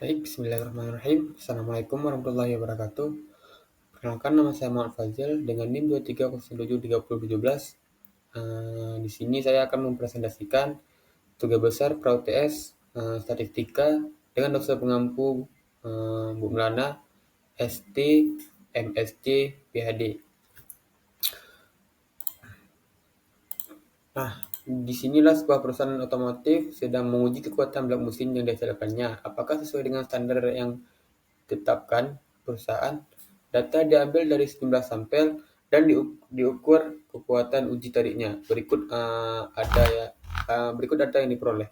Baik, bismillahirrahmanirrahim. Assalamualaikum warahmatullahi wabarakatuh. Perkenalkan, nama saya Muhammad Fazil dengan NIM 23073017. Di sini saya akan mempresentasikan tugas besar PRAUTS Statistika dengan dosen pengampu Bu Melana, ST, MSc, PhD. Nah, disinilah sebuah perusahaan otomotif sedang menguji kekuatan blok mesin yang dihasilkannya. Apakah sesuai dengan standar yang ditetapkan perusahaan? Data diambil dari sejumlah sampel dan diukur kekuatan uji tariknya. Berikut data yang diperoleh.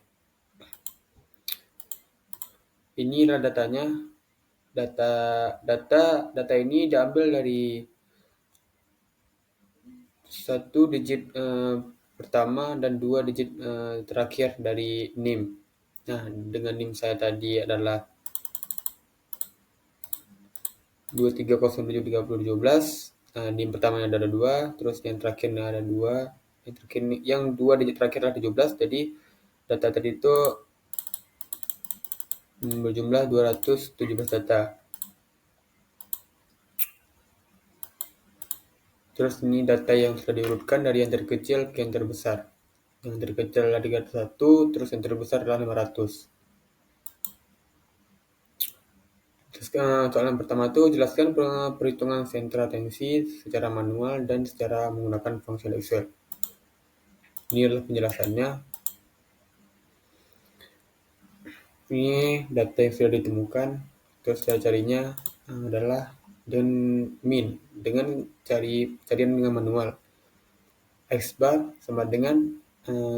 Inilah datanya. Data ini diambil dari satu digit pertama dan dua digit terakhir dari NIM. Nah, dengan NIM saya tadi adalah 23073017. NIM pertamanya ada 2, terus yang terakhirnya ada 2. Yang dua digit terakhir adalah 17. Jadi data tadi itu berjumlah 217 data. Terus ini data yang sudah diurutkan dari yang terkecil ke yang terbesar. Yang terkecil adalah 301, terus yang terbesar adalah 500. Soalan pertama itu jelaskan perhitungan sentra tensi secara manual dan secara menggunakan fungsi Excel. Ini adalah penjelasannya. Ini data yang sudah ditemukan. Terus cara carinya adalah dengan min, dengan carian dengan manual. X bar sama dengan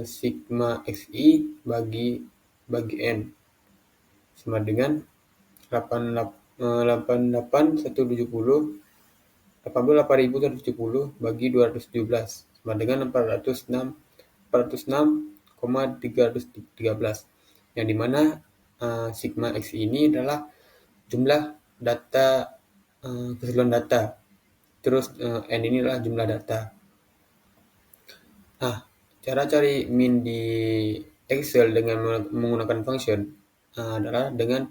sigma xi bagi n sama dengan 88.170 bagi 217 sama dengan 406,313, yang dimana sigma x ini adalah jumlah data, keseluruhan data, terus n ini adalah jumlah data. Nah, cara cari min di Excel dengan menggunakan function adalah dengan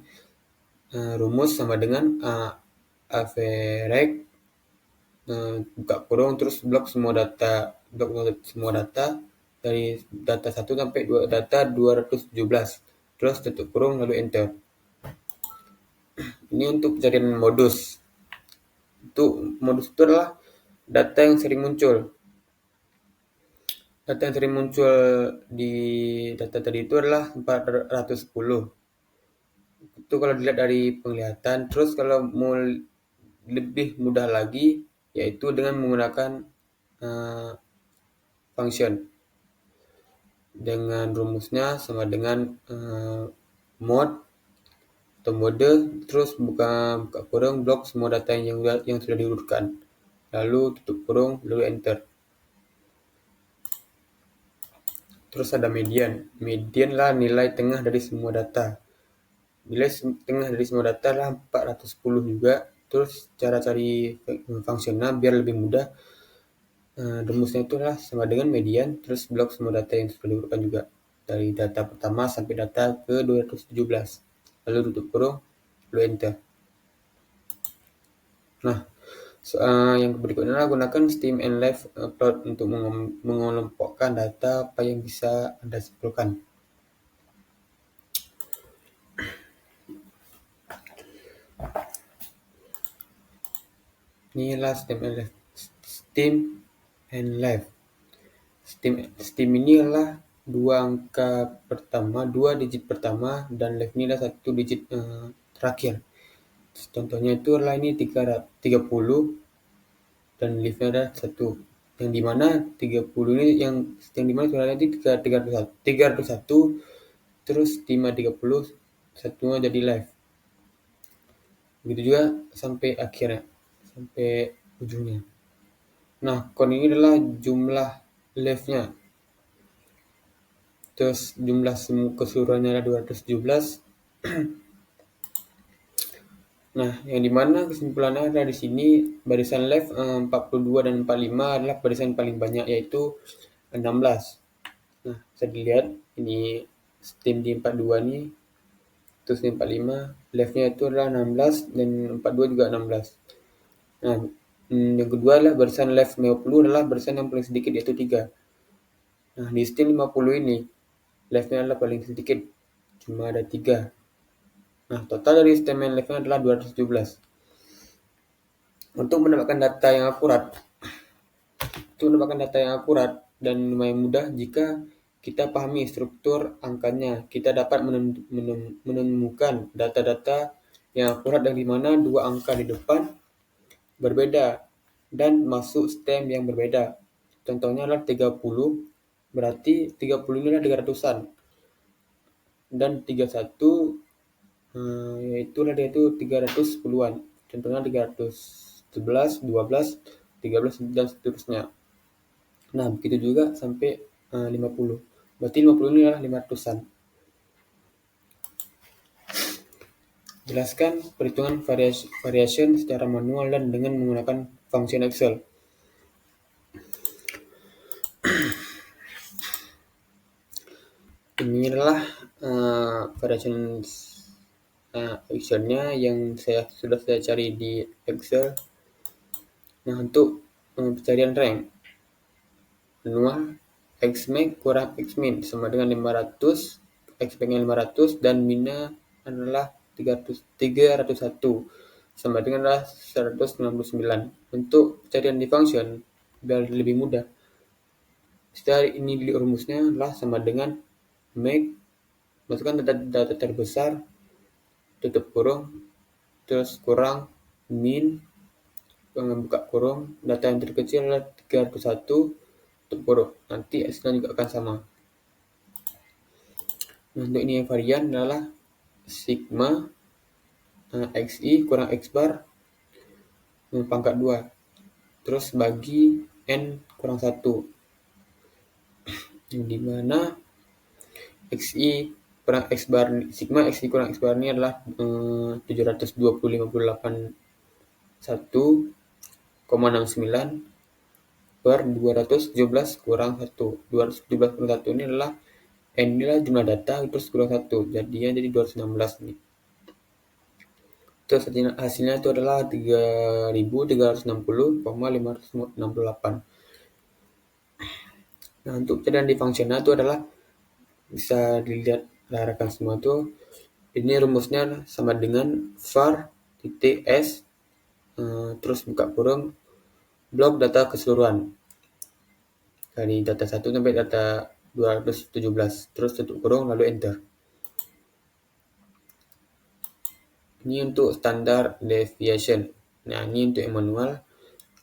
rumus sama dengan average buka kurung terus blok semua data dari data 1 sampai data 217, terus tutup kurung lalu enter. Ini untuk pencarian modus. Modus itu adalah data yang sering muncul. Data yang sering muncul di data tadi itu adalah 410. Itu kalau dilihat dari penglihatan. Terus kalau mau lebih mudah lagi, yaitu dengan menggunakan function dengan rumusnya sama dengan mod atau mode, terus buka kurung blok semua data yang sudah diurutkan, lalu tutup kurung lalu enter. Terus ada median. Median lah nilai tengah dari semua data. Nilai tengah dari semua data adalah 410 juga. Terus cara cari fungsinya biar lebih mudah, rumusnya itu adalah sama dengan median, terus blok semua data yang sudah diurutkan juga. Dari data pertama sampai data ke 217. Lalu tutup kurung, lalu enter. Nah, yang berikutnya adalah gunakan Steam and Live Plot untuk mengelompokkan data apa yang bisa Anda simpulkan. Inilah Steam and Live. Steam ini adalah dua digit pertama, dan Live ini adalah satu digit terakhir. Contohnya itu adalah ini 30 dan Live-nya adalah 1. Yang dimana 30 ini yang dimana sebenarnya itu 301, terus 530 satunya jadi Live. Begitu juga sampai akhirnya, sampai ujungnya. Nah, kon ini adalah jumlah Live-nya. Terus jumlah keseluruhannya adalah 217. Nah, yang dimana kesimpulannya ada di sini barisan Live 42 dan 45 adalah barisan paling banyak, yaitu 16. Nah, bisa dilihat ini Steam di 42 nih, terus di 45, Left-nya itu adalah 16 dan 42 juga 16. Nah, yang kedua adalah barisan left 50 adalah barisan yang paling sedikit yaitu 3. Nah, di stem 50 ini left-nya adalah paling sedikit, cuma ada 3. Nah, total dari stem yang left-nya adalah 217. Untuk mendapatkan data yang akurat, dan lumayan mudah jika kita pahami struktur angkanya. Kita dapat menemukan data-data yang akurat dari mana dua angka di depan berbeda dan masuk stem yang berbeda. Contohnya adalah 30, berarti 30 ini adalah 300-an. Dan 31 yaitu 310-an. Contohnya 311, 12, 13 dan seterusnya. Nah, begitu juga sampai 50. Berarti 50 ini adalah 500-an. Jelaskan perhitungan variation secara manual dan dengan menggunakan function Excel. Ini adalah variation Excel-nya yang sudah saya cari di Excel. Nah, untuk pencarian rank manual, Xmax kurang Xmin sama dengan 500, Xmax-nya 500 dan minnya adalah 301 sama dengan adalah 199. Untuk pencarian di function biar lebih mudah, setelah ini rumusnya adalah sama dengan make, masukkan data terbesar, tutup kurung, terus kurang min, buka kurung, data yang terkecil adalah 301, tutup kurung. Nanti hasilnya juga akan sama. Nah, untuk ini yang varian adalah sigma xi kurang x bar pangkat 2 terus bagi n kurang 1, yang dimana xi kurang x bar, sigma xi kurang x bar ini adalah 720,59 per 217 kurang 1. 217 kurang 1 ini adalah n inilah jumlah data terus kurang 1, jadinya jadi 216 nih. Terus hasilnya itu adalah 3.360,568. Nah, untuk pencarian di fungsinya itu adalah bisa dilihat larakan semua tuh. Ini rumusnya sama dengan var titik s terus buka kurung blok data keseluruhan dari data 1 sampai data 217 terus tutup kurung lalu enter. Ini untuk standar deviation. Nah, ini untuk yang manual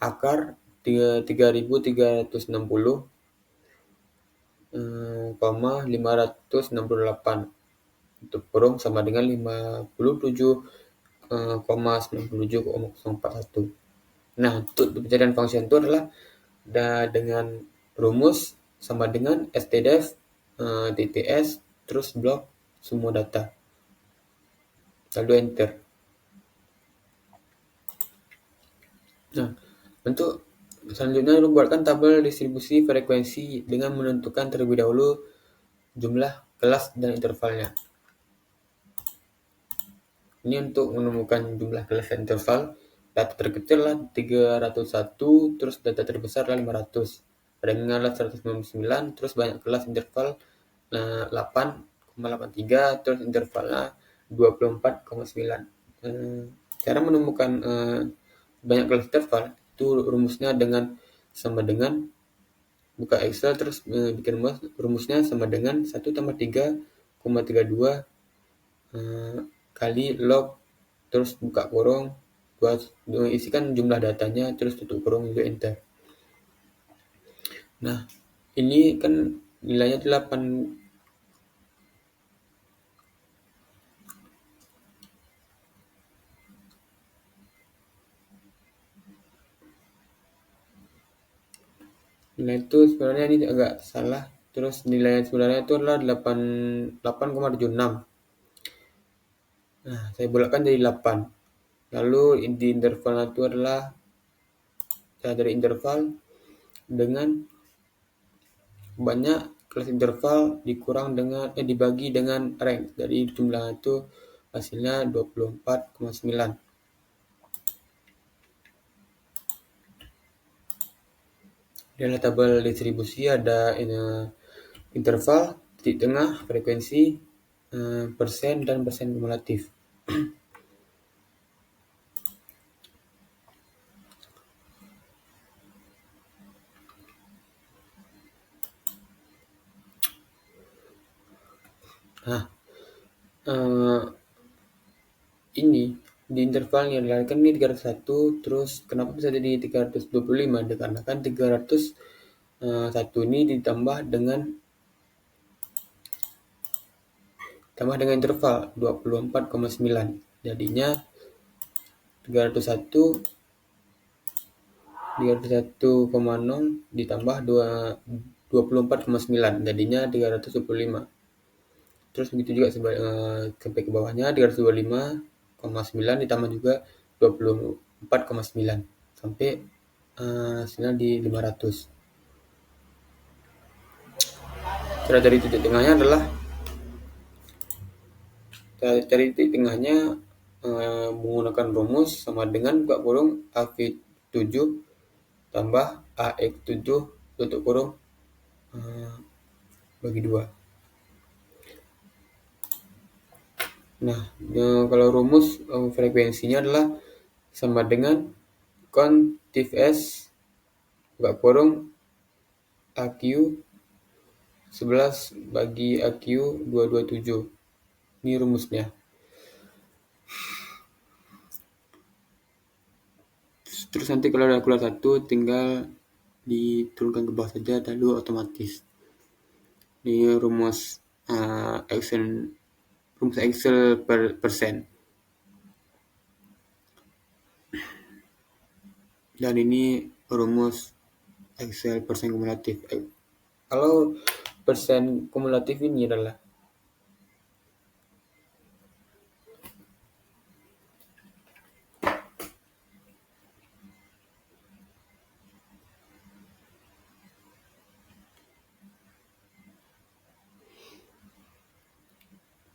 akar 3.360,568 tutup kurung sama dengan 57,97,041. Nah, untuk pencarian function itu adalah dengan rumus sama dengan stdef tts terus blok semua data lalu enter. Nah, untuk selanjutnya buatkan tabel distribusi frekuensi dengan menentukan terlebih dahulu jumlah kelas dan intervalnya. Ini untuk menemukan jumlah kelas dan interval. Data terkecil adalah 301, terus data terbesar adalah 500. Rank-nya adalah 199, terus banyak kelas interval 8,83, terus intervalnya 24,9. Cara menemukan banyak kelas interval itu rumusnya sama dengan buka Excel terus bikin rumusnya sama dengan 1 tambah 3,32 kali log terus buka kurung isikan jumlah datanya terus tutup kurung itu enter. Nah, ini kan nilainya 8. Nilai itu sebenarnya ini agak salah. Terus nilai sebenarnya itu adalah 8,76. Nah, saya bulatkan jadi 8. Lalu di intervalnya itu adalah saya dari interval dengan banyak kelas interval dikurang dengan dibagi dengan rank. Jadi jumlah itu hasilnya 24,9. Di dalam tabel distribusi ada interval, titik tengah, frekuensi, persen, dan persen kumulatif. Nah, ini di interval yang dilarikan ini 301, terus kenapa bisa jadi 325? Dikarenakan 301 ini ditambah dengan interval 24,9. Jadinya 301 301,0 ditambah 24,9, jadinya 325. Terus begitu juga sampai ke bawahnya 325,9 ditambah juga 24,9 sampai hasilnya di 500. Cara dari titik tengahnya adalah menggunakan rumus sama dengan buka kurung AV7 tambah AX7 tutup kurung bagi 2. Nah, kalau rumus frekuensinya adalah sama dengan kontiv S buka kurung AQ 11 bagi AQ 227. Ini rumusnya. Terus nanti kalau ada keluar 1 tinggal diturunkan ke bawah saja lalu otomatis. Ini rumus Excel per persen. Dan ini rumus Excel persen kumulatif. Kalau persen kumulatif ini adalah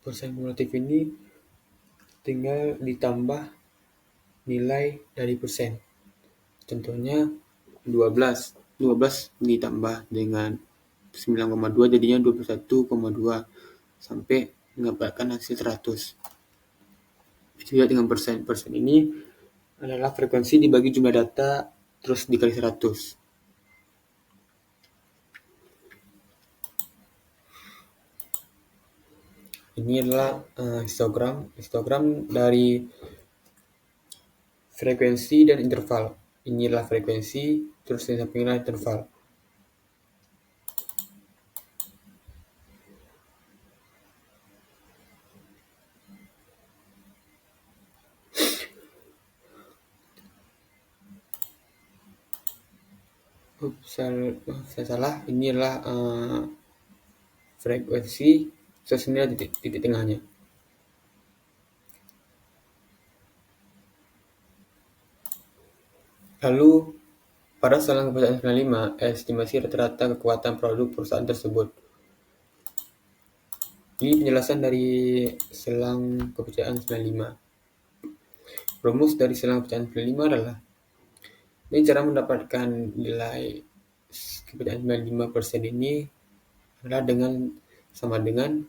persen kumulatif ini tinggal ditambah nilai dari persen. Contohnya 12 ditambah dengan 9,2 jadinya 21,2 sampai mendapatkan hasil 100. Itu juga dengan persen. Persen ini adalah frekuensi dibagi jumlah data terus dikali 100. Ini adalah histogram dari frekuensi dan interval. Ini adalah frekuensi, terus yang sampingnya interval. Saya salah. Ini adalah frekuensi, terus ini adalah titik tengahnya. Lalu, pada selang kepercayaan 95, estimasi rata-rata kekuatan produk perusahaan tersebut. Ini penjelasan dari selang kepercayaan 95. Rumus dari selang kepercayaan 95 adalah ini cara mendapatkan nilai kepercayaan 95% ini adalah sama dengan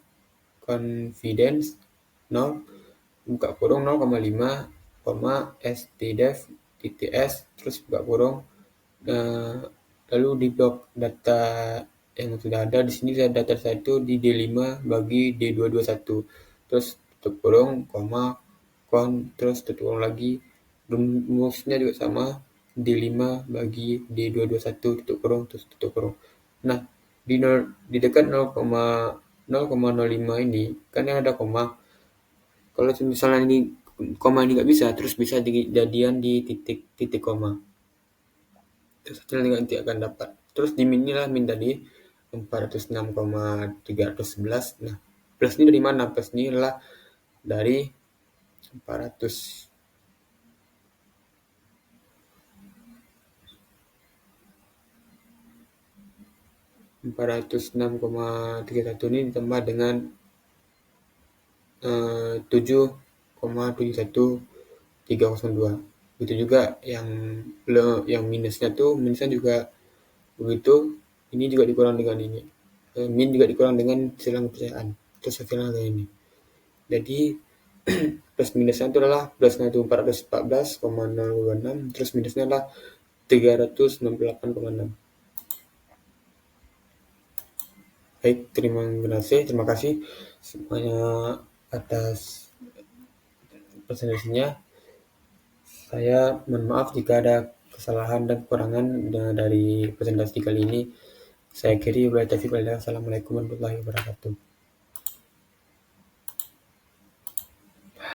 confidence 0 buka kurung 0,5, stdef tts terus buka kurung lalu di blok data yang sudah ada di sini data saya itu di D5 bagi D221 terus tutup kurung terus tutup kurung lagi, rumusnya juga sama D5 bagi D221 tutup kurung terus tutup kurung. Nah, di dekat 0,05 ini kan yang ada koma. Kalau misalnya ini koma ini nggak bisa, terus bisa dijadian di titik koma. Terus hasilnya nanti akan dapat. Terus di min lah min tadi 406,311. Nah, plus ini dari mana? Plus ini adalah dari 406,31 ini ditambah dengan 7 0,71302. Begitu juga yang minusnya juga begitu. Ini juga dikurang dengan ini. Min juga dikurang dengan silang kepercayaan terus hasilnya kayak ini. Jadi plus minusnya itu adalah plusnya itu 414,026, terus minusnya adalah 368,6. Baik, terima kasih semuanya atas presentasinya. Saya mohon maaf jika ada kesalahan dan kekurangan dari presentasi kali ini. Saya akhiri. Assalamualaikum warahmatullahi wabarakatuh.